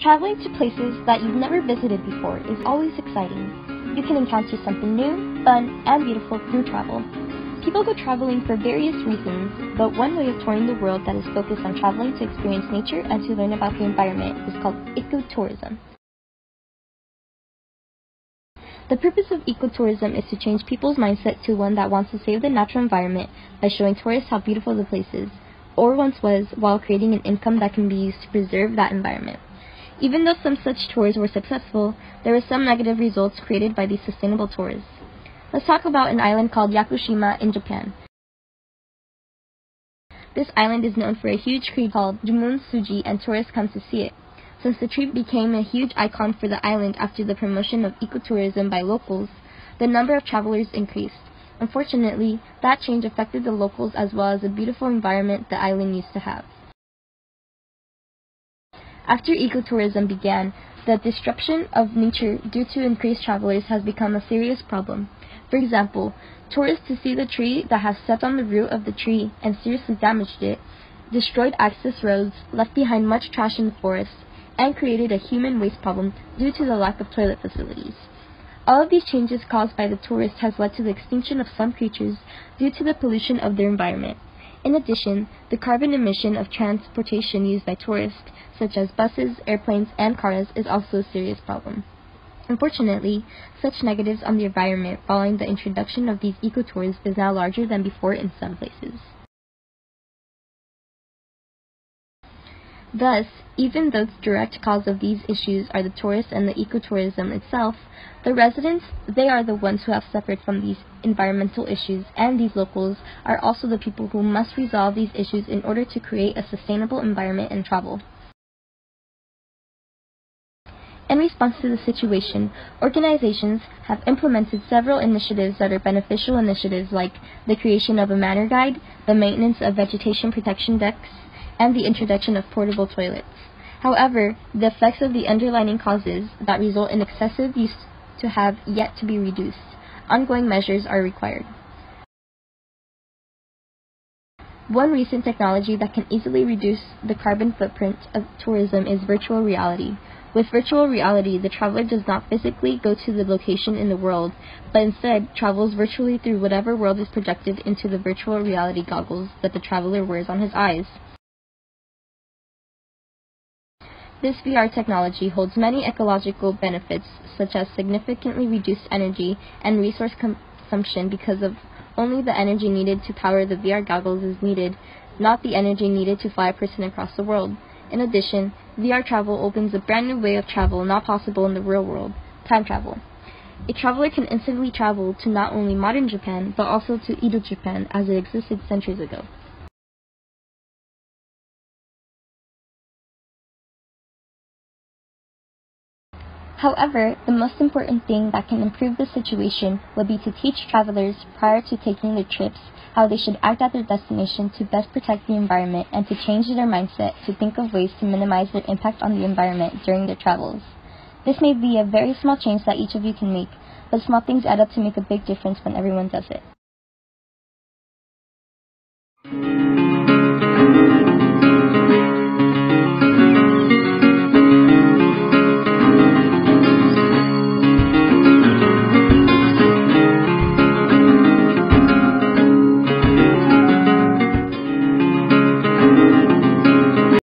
Traveling to places that you've never visited before is always exciting. You can encounter something new, fun, and beautiful through travel. People go traveling for various reasons, but one way of touring the world that is focused on traveling to experience nature and to learn about the environment is called ecotourism. The purpose of ecotourism is to change people's mindset to one that wants to save the natural environment by showing tourists how beautiful the place is, or once was, while creating an income that can be used to preserve that environment. Even though some such tours were successful, there were some negative results created by these sustainable tours. Let's talk about an island called Yakushima in Japan. This island is known for a huge tree called Jumun-suji, and tourists come to see it. Since the tree became a huge icon for the island after the promotion of ecotourism by locals, the number of travelers increased. Unfortunately, that change affected the locals as well as the beautiful environment the island used to have. After ecotourism began, the disruption of nature due to increased travelers has become a serious problem. For example, tourists to see the tree that has stepped on the root of the tree and seriously damaged it, destroyed access roads, left behind much trash in the forest, and created a human waste problem due to the lack of toilet facilities. All of these changes caused by the tourists has led to the extinction of some creatures due to the pollution of their environment. In addition, the carbon emission of transportation used by tourists, such as buses, airplanes, and cars, is also a serious problem. Unfortunately, such negatives on the environment following the introduction of these ecotours is now larger than before in some places. Thus, even though the direct cause of these issues are the tourists and the ecotourism itself, the residents, they are the ones who have suffered from these environmental issues, and these locals are also the people who must resolve these issues in order to create a sustainable environment in travel. In response to the situation, organizations have implemented several initiatives that are beneficial initiatives like the creation of a manner guide, the maintenance of vegetation protection decks, and the introduction of portable toilets. However, the effects of the underlying causes that result in excessive use to have yet to be reduced. Ongoing measures are required. One recent technology that can easily reduce the carbon footprint of tourism is virtual reality. With virtual reality, the traveler does not physically go to the location in the world, but instead travels virtually through whatever world is projected into the virtual reality goggles that the traveler wears on his eyes. This VR technology holds many ecological benefits, such as significantly reduced energy and resource consumption because of only the energy needed to power the VR goggles is needed, not the energy needed to fly a person across the world. In addition, VR travel opens a brand new way of travel not possible in the real world, time travel. A traveler can instantly travel to not only modern Japan, but also to Edo Japan as it existed centuries ago. However, the most important thing that can improve the situation would be to teach travelers prior to taking their trips how they should act at their destination to best protect the environment and to change their mindset to think of ways to minimize their impact on the environment during their travels. This may be a very small change that each of you can make, but small things add up to make a big difference when everyone does it.